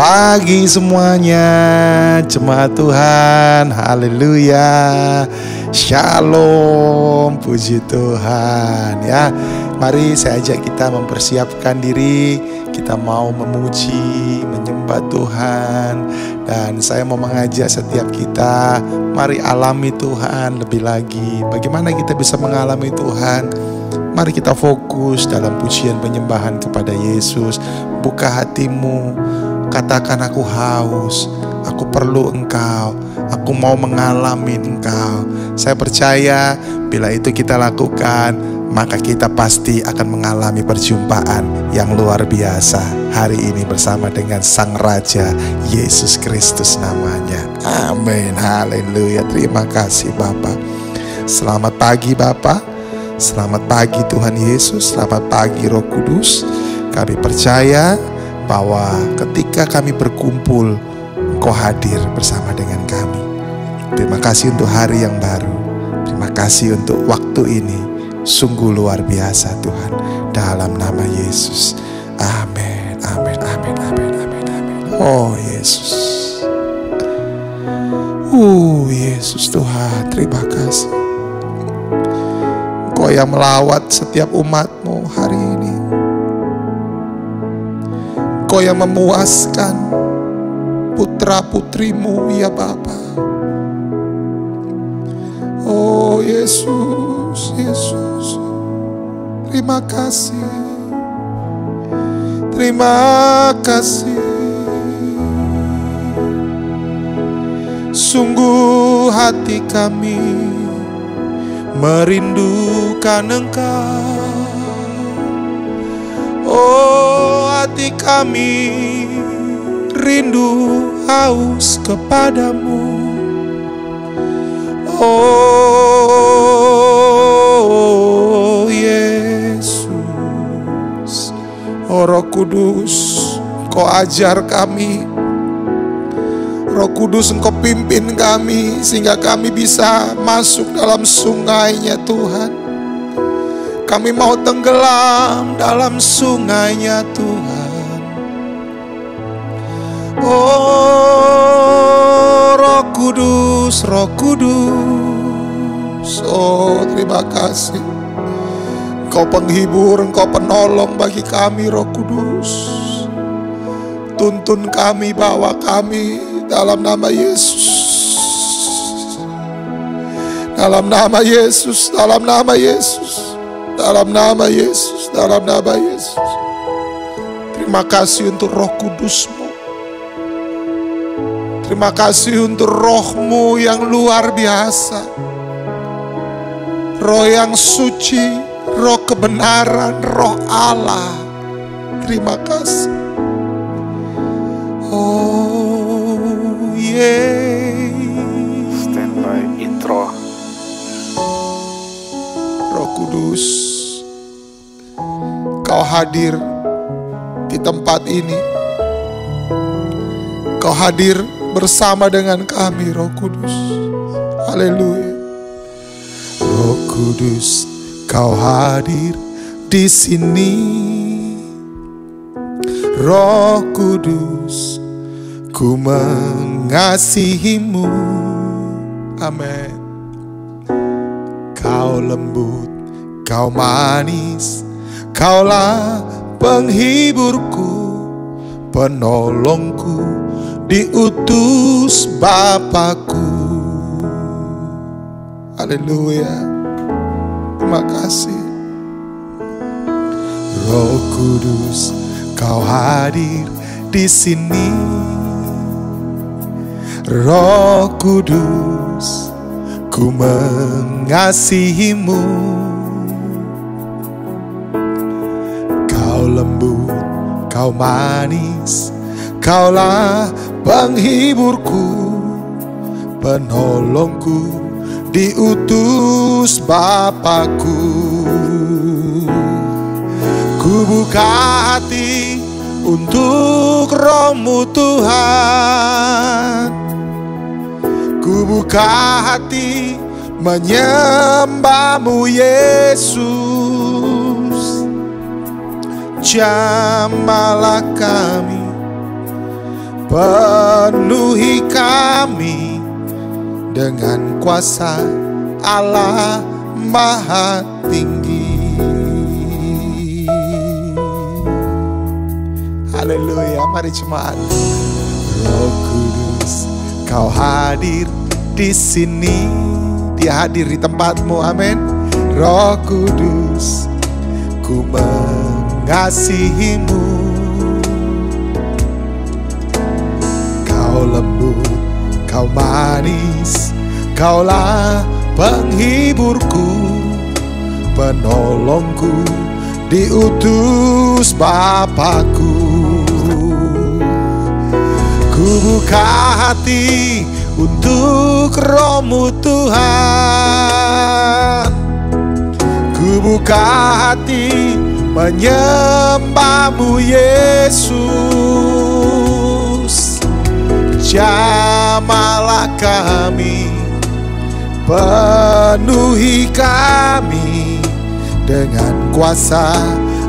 pagi semuanya, jemaat Tuhan, haleluya, shalom, puji Tuhan ya. Mari saya ajak kita mempersiapkan diri, kita mau memuji, menyembah Tuhan. Dan saya mau mengajak setiap kita, mari alami Tuhan lebih lagi. Bagaimana kita bisa mengalami Tuhan? Mari kita fokus dalam pujian penyembahan kepada Yesus. Buka hatimu, katakan aku haus, aku perlu Engkau, aku mau mengalami Engkau. Saya percaya bila itu kita lakukan, maka kita pasti akan mengalami perjumpaan yang luar biasa hari ini bersama dengan Sang Raja Yesus Kristus namanya. Amin, haleluya. Terima kasih Bapa. Selamat pagi Bapa, selamat pagi Tuhan Yesus, selamat pagi Roh Kudus. Kami percaya bahwa ketika kami berkumpul, Engkau hadir bersama dengan kami. Terima kasih untuk hari yang baru. Terima kasih untuk waktu ini. Sungguh luar biasa Tuhan. Dalam nama Yesus. Amin, amin, amin, amin, amin, amin. Oh Yesus. Yesus Tuhan, terima kasih. Engkau yang melawat setiap umat-Mu hari ini. Engkau yang memuaskan putra-putrimu ya Bapa. Oh Yesus, Yesus, terima kasih, terima kasih. Sungguh hati kami merindukan Engkau. Oh hati kami rindu haus kepadamu. Oh Yesus, oh Roh Kudus, Engkau ajar kami. Roh Kudus, Engkau pimpin kami sehingga kami bisa masuk dalam sungainya Tuhan. Kami mau tenggelam dalam sungainya Tuhan. Oh Roh Kudus, Roh Kudus, oh terima kasih. Engkau penghibur, Engkau penolong bagi kami Roh Kudus. Tuntun kami, bawa kami dalam nama Yesus. Dalam nama Yesus, dalam nama Yesus, dalam nama Yesus, dalam nama Yesus. Terima kasih untuk Roh Kudus-Mu. Terima kasih untuk Roh-Mu yang luar biasa. Roh yang suci, Roh kebenaran, Roh Allah. Terima kasih. Oh yeah. Standby intro. Roh Kudus, Kau hadir di tempat ini. Kau hadir bersama dengan kami Roh Kudus. Haleluya. Roh Kudus, Kau hadir di sini. Roh Kudus, ku mengasihimu. Amin. Kau lembut, Kau manis, Kaulah penghiburku, penolongku, diutus Bapakku. Haleluya. Terima kasih. Roh Kudus, Kau hadir di sini. Roh Kudus, ku mengasihimu. Kau lembut, Kau manis, Kaulah penghiburku, penolongku, diutus Bapakku. Ku buka hati untuk Roh-Mu Tuhan. Ku buka hati menyembah-Mu Yesus. Jamahlah kami penuhi kami dengan kuasa Allah Maha Tinggi. Haleluya, mari jemaat. Roh Kudus, Kau hadir di sini. Dia hadir di tempatmu, amin. Roh Kudus, ku mengasihimu. Kau lembut, Kau manis, Kaulah penghiburku, penolongku, diutus Bapakku. Ku buka hati untuk Roh-Mu Tuhan. Ku buka hati menyembah-Mu Yesus. Jamahlah kami, penuhi kami dengan kuasa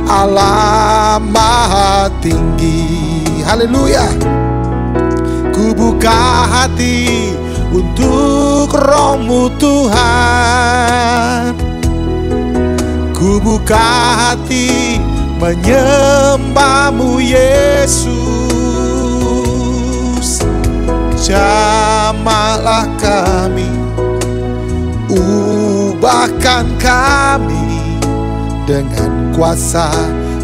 Allah Maha Tinggi. Haleluya. Ku buka hati untuk Roh-Mu Tuhan. Ku buka hati menyembah-Mu Yesus. Jamahlah kami, ubahkan kami dengan kuasa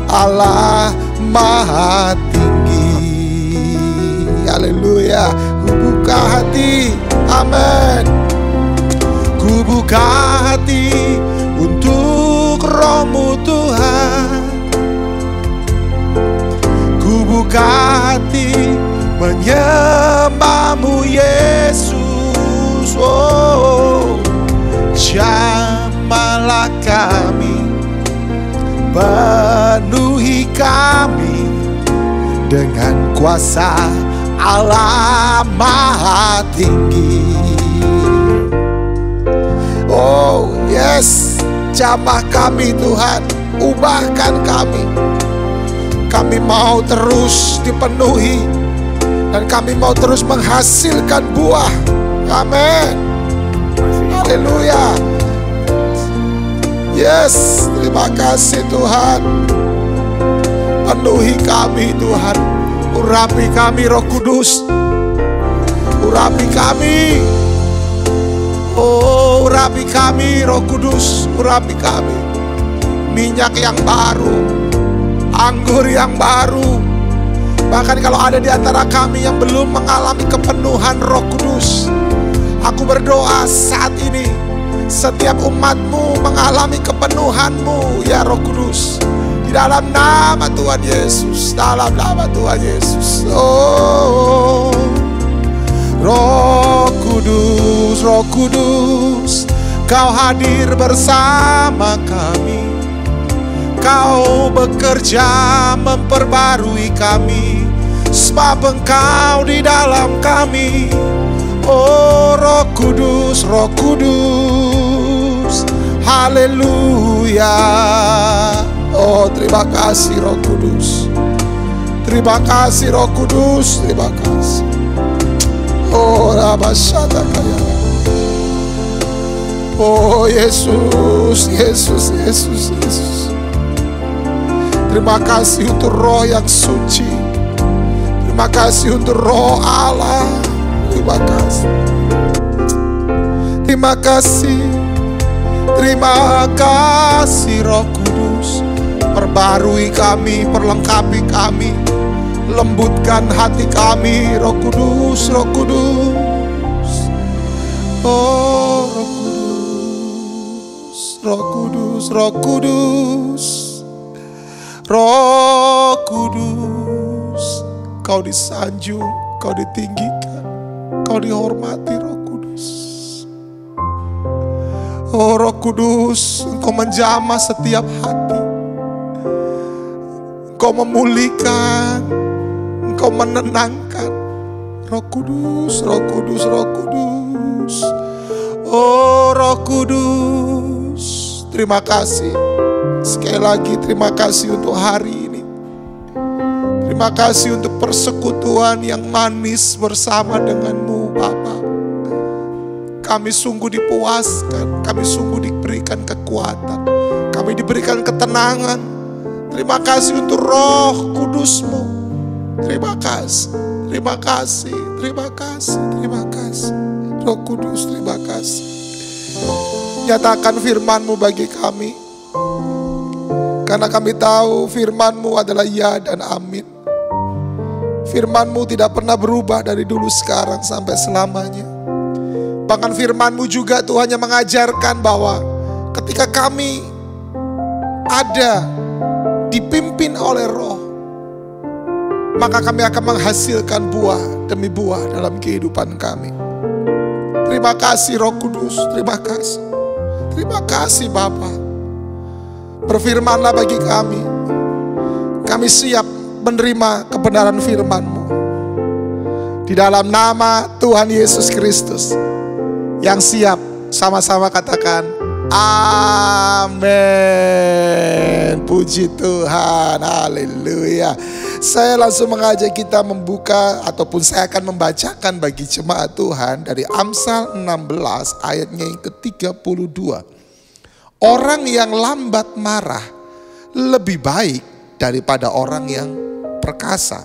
Allah Maha Tinggi. Haleluya. Ku buka hati, amin. Ku buka hati untuk Roh-Mu Tuhan. Ku buka hati menyembah-Mu Yesus. Oh, jamahlah kami, penuhi kami dengan kuasa Allah Maha Tinggi. Oh yes, jamah kami Tuhan, ubahkan kami. Kami mau terus dipenuhi dan kami mau terus menghasilkan buah. Amin. Haleluya. Yes, terima kasih Tuhan. Penuhi kami Tuhan. Urapi kami Roh Kudus. Urapi kami. Oh, urapi kami Roh Kudus. Urapi kami. Minyak yang baru, anggur yang baru. Bahkan kalau ada di antara kami yang belum mengalami kepenuhan Roh Kudus, aku berdoa saat ini setiap umat-Mu mengalami kepenuhan-Mu ya Roh Kudus. Di dalam nama Tuhan Yesus, dalam nama Tuhan Yesus. Oh, Roh Kudus, Roh Kudus, Kau hadir bersama kami. Kau bekerja memperbarui kami, sebab Engkau di dalam kami. Oh Roh Kudus, Roh Kudus, haleluya. Oh terima kasih Roh Kudus. Terima kasih Roh Kudus, terima kasih. Oh Rabasyata kaya. Oh Yesus, Yesus, Yesus, Yesus. Terima kasih untuk Roh yang suci. Terima kasih untuk Roh Allah. Terima kasih. Terima kasih. Terima kasih Roh Kudus. Perbarui kami, perlengkapi kami, lembutkan hati kami Roh Kudus, Roh Kudus. Oh Roh Kudus, Roh Kudus, Roh Kudus, Roh Kudus. Kau disanjung, Kau ditinggikan, Kau dihormati Roh Kudus. Oh Roh Kudus, Engkau menjamah setiap hati. Engkau memulihkan, Engkau menenangkan. Roh Kudus, Roh Kudus, Roh Kudus. Oh Roh Kudus, terima kasih. Sekali lagi terima kasih untuk hari ini. Terima kasih untuk persekutuan yang manis bersama denganmu Bapa. Kami sungguh dipuaskan, kami sungguh diberikan kekuatan, kami diberikan ketenangan. Terima kasih untuk Roh Kudus-Mu. Terima kasih, terima kasih, terima kasih, terima kasih. Roh Kudus, terima kasih. Nyatakan firman-Mu bagi kami, karena kami tahu firman-Mu adalah ya dan amin. Firman-Mu tidak pernah berubah dari dulu sekarang sampai selamanya. Bahkan firman-Mu juga Tuhan yang mengajarkan bahwa ketika kami ada dipimpin oleh Roh, maka kami akan menghasilkan buah demi buah dalam kehidupan kami. Terima kasih Roh Kudus, terima kasih. Terima kasih Bapa. Berfirmanlah bagi kami. Kami siap menerima kebenaran firman-Mu. Di dalam nama Tuhan Yesus Kristus. Yang siap, sama-sama katakan amin. Puji Tuhan, haleluya. Saya langsung mengajak kita membuka, ataupun saya akan membacakan bagi jemaat Tuhan dari Amsal 16 ayatnya yang ke-32. Orang yang lambat marah lebih baik daripada orang yang perkasa.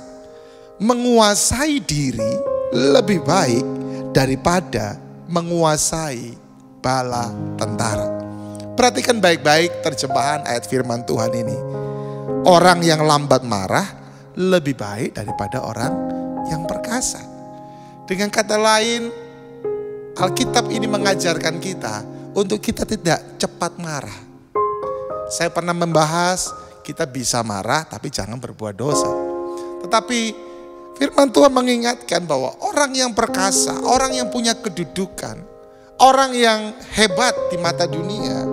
Menguasai diri lebih baik daripada menguasai bala tentara. Perhatikan baik-baik terjemahan ayat firman Tuhan ini. Orang yang lambat marah lebih baik daripada orang yang perkasa. Dengan kata lain, Alkitab ini mengajarkan kita untuk kita tidak cepat marah. Saya pernah membahas kita bisa marah tapi jangan berbuat dosa. Tetapi firman Tuhan mengingatkan bahwa orang yang perkasa, orang yang punya kedudukan, orang yang hebat di mata dunia,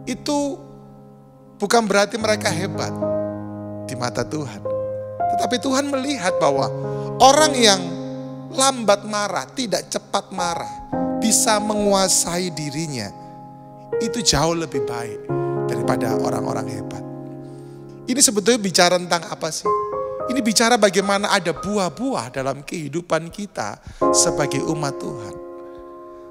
itu bukan berarti mereka hebat di mata Tuhan. Tetapi Tuhan melihat bahwa orang yang lambat marah, tidak cepat marah, bisa menguasai dirinya, itu jauh lebih baik daripada orang-orang hebat. Ini sebetulnya bicara tentang apa sih? Ini bicara bagaimana ada buah-buah dalam kehidupan kita sebagai umat Tuhan.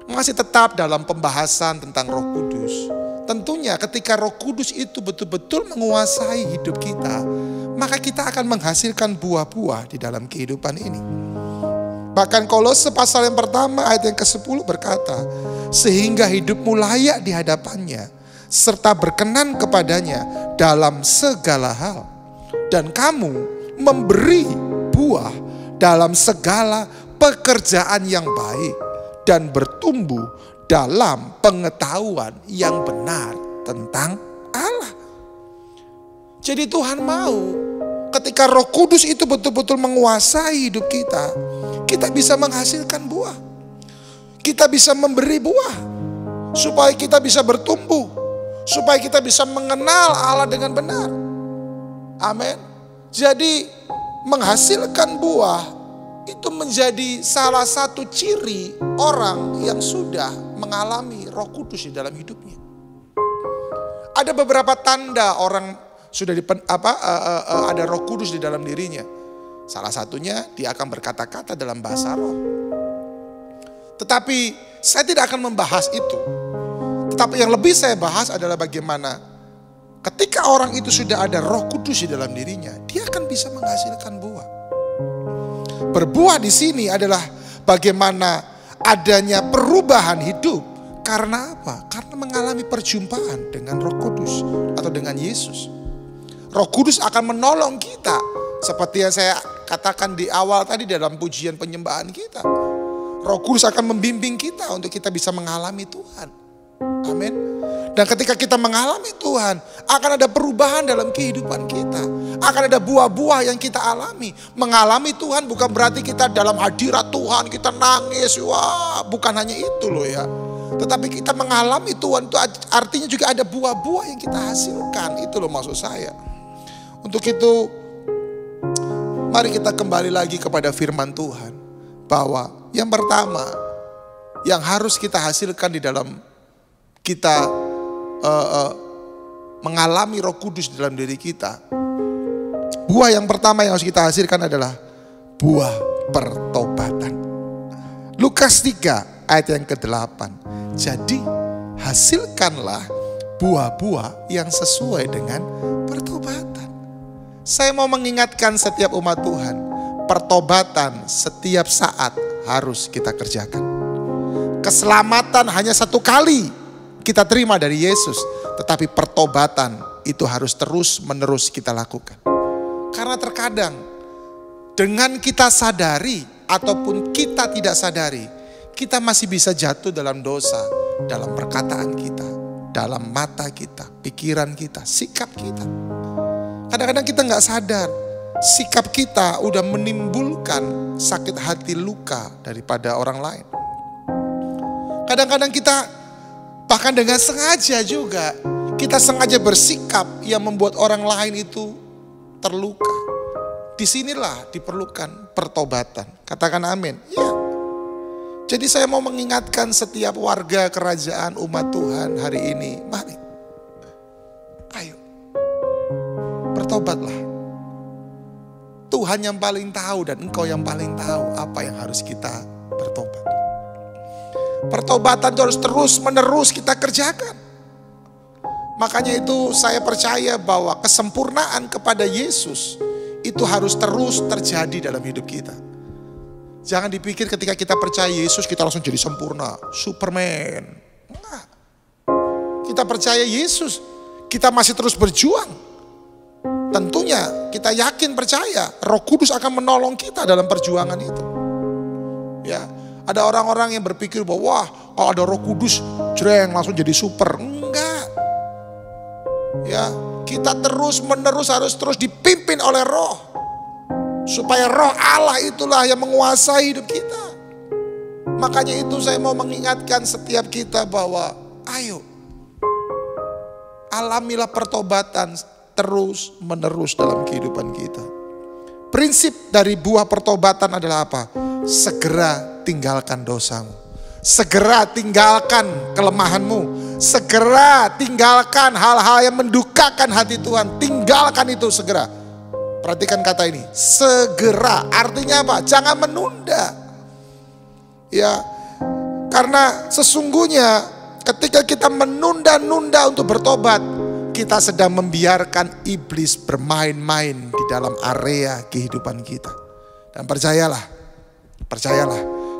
Masih tetap dalam pembahasan tentang Roh Kudus. Tentunya ketika Roh Kudus itu betul-betul menguasai hidup kita, maka kita akan menghasilkan buah-buah di dalam kehidupan ini. Bahkan Kolose pasal yang pertama ayat yang ke-10 berkata, sehingga hidupmu layak di hadapannya, serta berkenan kepadanya dalam segala hal. Dan kamu memberi buah dalam segala pekerjaan yang baik dan bertumbuh dalam pengetahuan yang benar tentang Allah. Jadi Tuhan mau ketika Roh Kudus itu betul-betul menguasai hidup kita, kita bisa menghasilkan buah. Kita bisa memberi buah supaya kita bisa bertumbuh, supaya kita bisa mengenal Allah dengan benar. Amin. Jadi menghasilkan buah itu menjadi salah satu ciri orang yang sudah mengalami Roh Kudus di dalam hidupnya. Ada beberapa tanda orang sudah ada Roh Kudus di dalam dirinya. Salah satunya dia akan berkata-kata dalam bahasa roh. Tetapi saya tidak akan membahas itu. Tetapi yang lebih saya bahas adalah bagaimana ketika orang itu sudah ada Roh Kudus di dalam dirinya, dia akan bisa menghasilkan buah. Berbuah di sini adalah bagaimana adanya perubahan hidup. Karena apa? Karena mengalami perjumpaan dengan Roh Kudus atau dengan Yesus. Roh Kudus akan menolong kita. Seperti yang saya katakan di awal tadi dalam pujian penyembahan kita. Roh Kudus akan membimbing kita untuk kita bisa mengalami Tuhan. Amin. Dan ketika kita mengalami Tuhan, akan ada perubahan dalam kehidupan kita. Akan ada buah-buah yang kita alami. Mengalami Tuhan bukan berarti kita dalam hadirat Tuhan, kita nangis. Wah, bukan hanya itu loh ya. Tetapi kita mengalami Tuhan itu artinya juga ada buah-buah yang kita hasilkan. Itu loh maksud saya. Untuk itu, mari kita kembali lagi kepada firman Tuhan. Bahwa yang pertama, yang harus kita hasilkan di dalam kita mengalami Roh Kudus dalam diri kita, buah yang pertama yang harus kita hasilkan adalah buah pertobatan. Lukas 3 ayat yang ke-8. Jadi hasilkanlah buah-buah yang sesuai dengan pertobatan. Saya mau mengingatkan setiap umat Tuhan, pertobatan setiap saat harus kita kerjakan. Keselamatan hanya satu kali kita terima dari Yesus, tetapi pertobatan itu harus terus menerus kita lakukan. Karena terkadang dengan kita sadari ataupun kita tidak sadari, kita masih bisa jatuh dalam dosa, dalam perkataan kita, dalam mata kita, pikiran kita, sikap kita. Kadang-kadang kita nggak sadar, sikap kita udah menimbulkan sakit hati, luka daripada orang lain. Kadang-kadang kita bahkan dengan sengaja juga, kita sengaja bersikap yang membuat orang lain itu terluka. Disinilah diperlukan pertobatan. Katakan amin. Ya. Jadi saya mau mengingatkan setiap warga kerajaan umat Tuhan hari ini. Mari. Ayo. Bertobatlah. Tuhan yang paling tahu dan engkau yang paling tahu apa yang harus kita bertobat. Pertobatan itu harus terus menerus kita kerjakan. Makanya itu saya percaya bahwa kesempurnaan kepada Yesus itu harus terus terjadi dalam hidup kita. Jangan dipikir ketika kita percaya Yesus kita langsung jadi sempurna, Superman. Enggak. Kita percaya Yesus, kita masih terus berjuang. Tentunya kita yakin percaya Roh Kudus akan menolong kita dalam perjuangan itu. Ya, ada orang-orang yang berpikir bahwa wah, kalau ada Roh Kudus, jreng langsung jadi super. Enggak. Ya, kita terus menerus harus terus dipimpin oleh Roh. Supaya Roh Allah itulah yang menguasai hidup kita. Makanya itu saya mau mengingatkan setiap kita bahwa ayo alamilah pertobatan terus menerus dalam kehidupan kita. Prinsip dari buah pertobatan adalah apa? Segera tinggalkan dosamu. Segera tinggalkan kelemahanmu. Segera tinggalkan hal-hal yang mendukakan hati Tuhan. Tinggalkan itu segera. Perhatikan kata ini, segera. Artinya apa? Jangan menunda. Ya, karena sesungguhnya ketika kita menunda-nunda untuk bertobat, kita sedang membiarkan iblis bermain-main di dalam area kehidupan kita. Dan percayalah,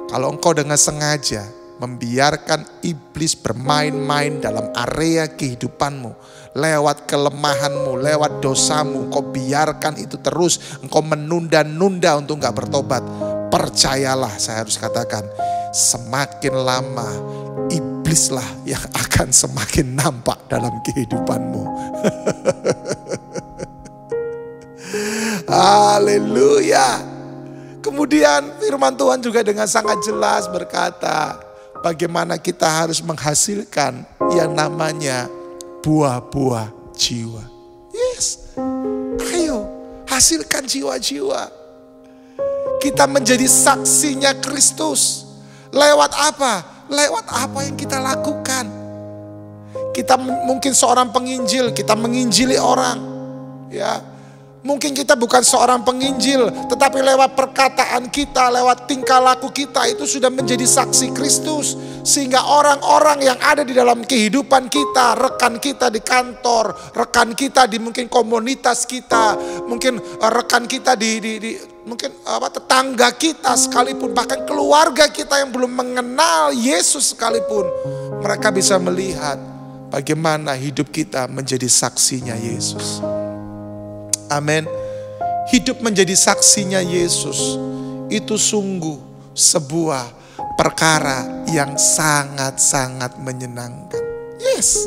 kalau engkau dengan sengaja membiarkan iblis bermain-main dalam area kehidupanmu, lewat kelemahanmu, lewat dosamu, engkau biarkan itu terus, engkau menunda-nunda untuk enggak bertobat. Percayalah, saya harus katakan, semakin lama iblislah yang akan semakin nampak dalam kehidupanmu. Haleluya. Kemudian firman Tuhan juga dengan sangat jelas berkata, bagaimana kita harus menghasilkan yang namanya buah-buah jiwa. Yes, ayo hasilkan jiwa-jiwa. Kita menjadi saksinya Kristus. Lewat apa? Lewat apa yang kita lakukan. Kita mungkin seorang penginjil, kita menginjili orang. Ya, mungkin kita bukan seorang penginjil, tetapi lewat perkataan kita, lewat tingkah laku kita, itu sudah menjadi saksi Kristus. Sehingga orang-orang yang ada di dalam kehidupan kita, rekan kita di kantor, rekan kita di mungkin komunitas kita, mungkin rekan kita mungkin tetangga kita sekalipun, bahkan keluarga kita yang belum mengenal Yesus sekalipun, mereka bisa melihat bagaimana hidup kita menjadi saksinya Yesus. Amin. Hidup menjadi saksinya Yesus itu sungguh sebuah perkara yang sangat-sangat menyenangkan. Yes.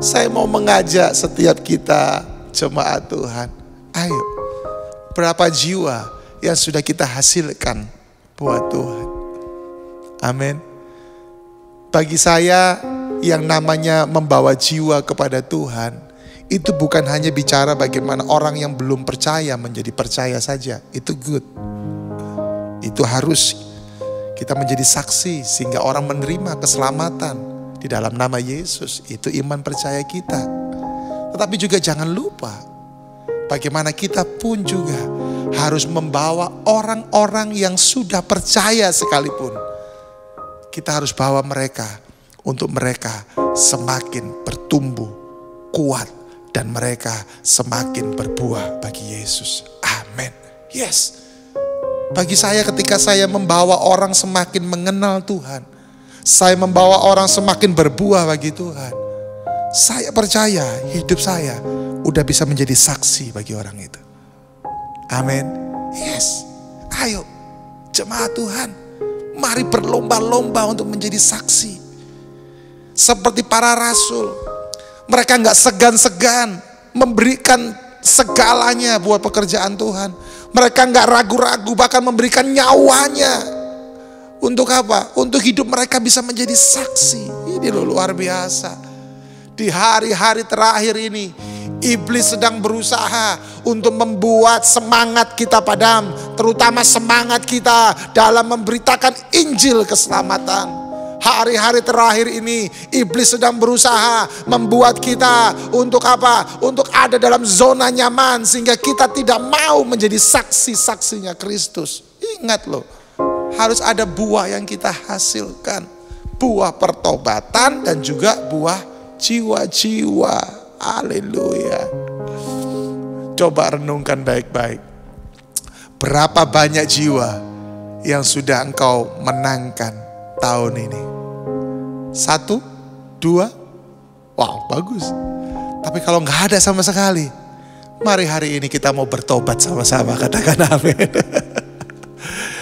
Saya mau mengajak setiap kita jemaat Tuhan. Ayo. Berapa jiwa yang sudah kita hasilkan buat Tuhan. Amin. Bagi saya yang namanya membawa jiwa kepada Tuhan, itu bukan hanya bicara bagaimana orang yang belum percaya menjadi percaya saja. Itu good. Itu harus kita menjadi saksi sehingga orang menerima keselamatan di dalam nama Yesus. Itu iman percaya kita. Tetapi juga jangan lupa, bagaimana kita pun juga harus membawa orang-orang yang sudah percaya sekalipun. Kita harus bawa mereka untuk mereka semakin bertumbuh kuat dan mereka semakin berbuah bagi Yesus. Amin. Yes. Bagi saya ketika saya membawa orang semakin mengenal Tuhan, saya membawa orang semakin berbuah bagi Tuhan, saya percaya hidup saya udah bisa menjadi saksi bagi orang itu. Amin. Yes. Ayo jemaat Tuhan, mari berlomba-lomba untuk menjadi saksi. Seperti para rasul, mereka gak segan-segan memberikan segalanya buat pekerjaan Tuhan. Mereka gak ragu-ragu, bahkan memberikan nyawanya. Untuk apa? Untuk hidup mereka bisa menjadi saksi. Ini loh luar biasa. Di hari-hari terakhir ini, iblis sedang berusaha untuk membuat semangat kita padam. Terutama semangat kita dalam memberitakan Injil keselamatan. Hari-hari terakhir ini, iblis sedang berusaha membuat kita untuk apa? Untuk ada dalam zona nyaman sehingga kita tidak mau menjadi saksi-saksinya Kristus. Ingat loh, harus ada buah yang kita hasilkan. Buah pertobatan dan juga buah jiwa-jiwa. Haleluya. Coba renungkan baik-baik. Berapa banyak jiwa yang sudah engkau menangkan tahun ini? 1, 2, wow bagus. Tapi kalau nggak ada sama sekali, mari hari ini kita mau bertobat sama-sama, katakan amin.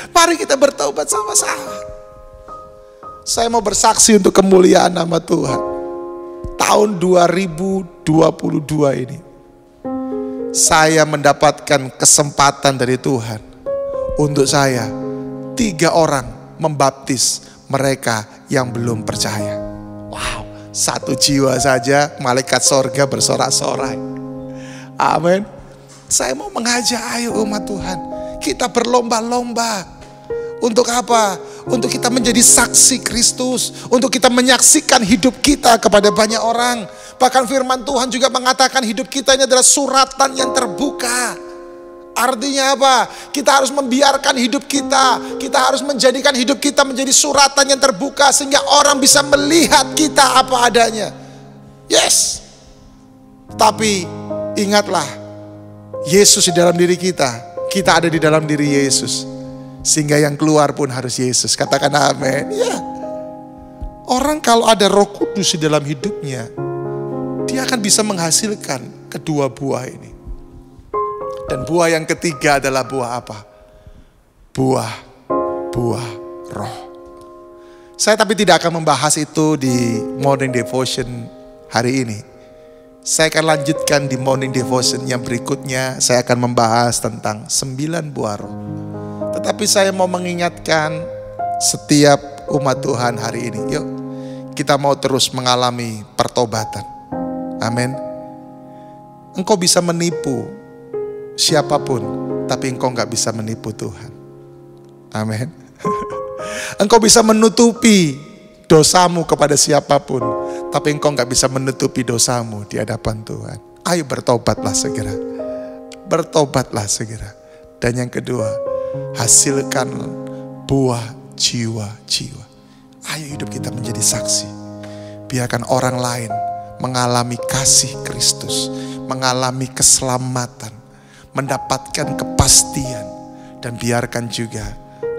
Mari kita bertobat sama-sama. Saya mau bersaksi untuk kemuliaan nama Tuhan. Tahun 2022 ini, saya mendapatkan kesempatan dari Tuhan untuk saya 3 orang membaptis mereka yang belum percaya. Wow, 1 jiwa saja malaikat sorga bersorak-sorai. Amin. Saya mau mengajak, ayo umat Tuhan, kita berlomba-lomba. Untuk apa? Untuk kita menjadi saksi Kristus. Untuk kita menyaksikan hidup kita kepada banyak orang. Bahkan firman Tuhan juga mengatakan hidup kita ini adalah suratan yang terbuka. Artinya apa? Kita harus membiarkan hidup kita. Kita harus menjadikan hidup kita menjadi suratan yang terbuka sehingga orang bisa melihat kita apa adanya. Yes. Tapi ingatlah, Yesus di dalam diri kita. Kita ada di dalam diri Yesus. Sehingga yang keluar pun harus Yesus. Katakan amin. Ya. Orang kalau ada Roh Kudus di dalam hidupnya, dia akan bisa menghasilkan kedua buah ini. Dan buah yang ketiga adalah buah apa? Buah roh. Saya tapi tidak akan membahas itu di morning devotion hari ini. Saya akan lanjutkan di morning devotion yang berikutnya. Saya akan membahas tentang 9 buah roh. Tetapi saya mau mengingatkan setiap umat Tuhan hari ini. Yuk kita mau terus mengalami pertobatan. Amin. Engkau bisa menipu siapapun, tapi engkau gak bisa menipu Tuhan. Amin. Engkau bisa menutupi dosamu kepada siapapun, tapi engkau gak bisa menutupi dosamu di hadapan Tuhan. Ayo bertobatlah segera. Bertobatlah segera. Dan yang kedua, hasilkan buah jiwa-jiwa. Ayo hidup kita menjadi saksi. Biarkan orang lain mengalami kasih Kristus, mengalami keselamatan, mendapatkan kepastian. Dan biarkan juga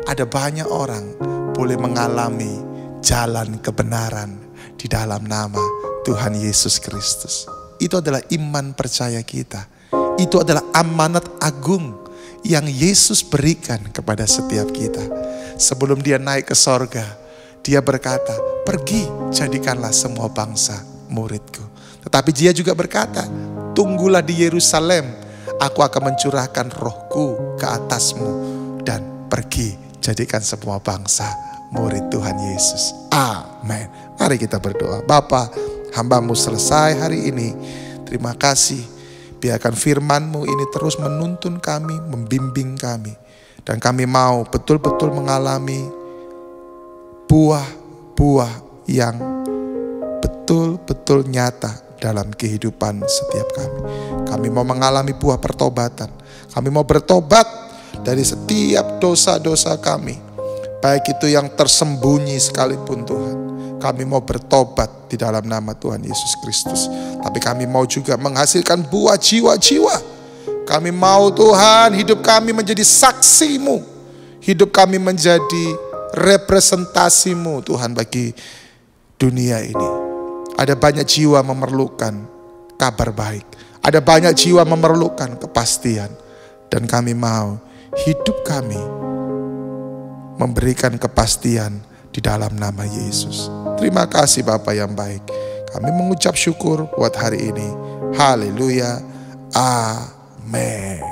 ada banyak orang boleh mengalami jalan kebenaran di dalam nama Tuhan Yesus Kristus. Itu adalah iman percaya kita. Itu adalah amanat agung yang Yesus berikan kepada setiap kita. Sebelum dia naik ke sorga, dia berkata, pergi jadikanlah semua bangsa muridku. Tetapi dia juga berkata, tunggulah di Yerusalem, aku akan mencurahkan rohku ke atasmu. Dan pergi jadikan semua bangsa murid Tuhan Yesus. Amin. Mari kita berdoa. Bapa, hamba-Mu selesai hari ini. Terima kasih. Biarkan firman-Mu ini terus menuntun kami, membimbing kami. Dan kami mau betul-betul mengalami buah-buah yang betul-betul nyata dalam kehidupan setiap kami. Kami mau mengalami buah pertobatan. Kami mau bertobat dari setiap dosa-dosa kami, baik itu yang tersembunyi sekalipun Tuhan. Kami mau bertobat di dalam nama Tuhan Yesus Kristus. Tapi kami mau juga menghasilkan buah jiwa-jiwa. Kami mau Tuhan hidup kami menjadi saksi-Mu. Hidup kami menjadi representasi-Mu Tuhan bagi dunia ini. Ada banyak jiwa memerlukan kabar baik. Ada banyak jiwa memerlukan kepastian. Dan kami mau hidup kami memberikan kepastian di dalam nama Yesus. Terima kasih Bapa yang baik. Kami mengucap syukur buat hari ini. Haleluya. Amin.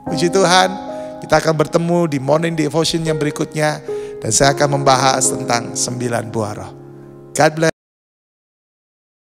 Puji Tuhan. Kita akan bertemu di Morning Devotion yang berikutnya. Dan saya akan membahas tentang 9 buah roh. God bless.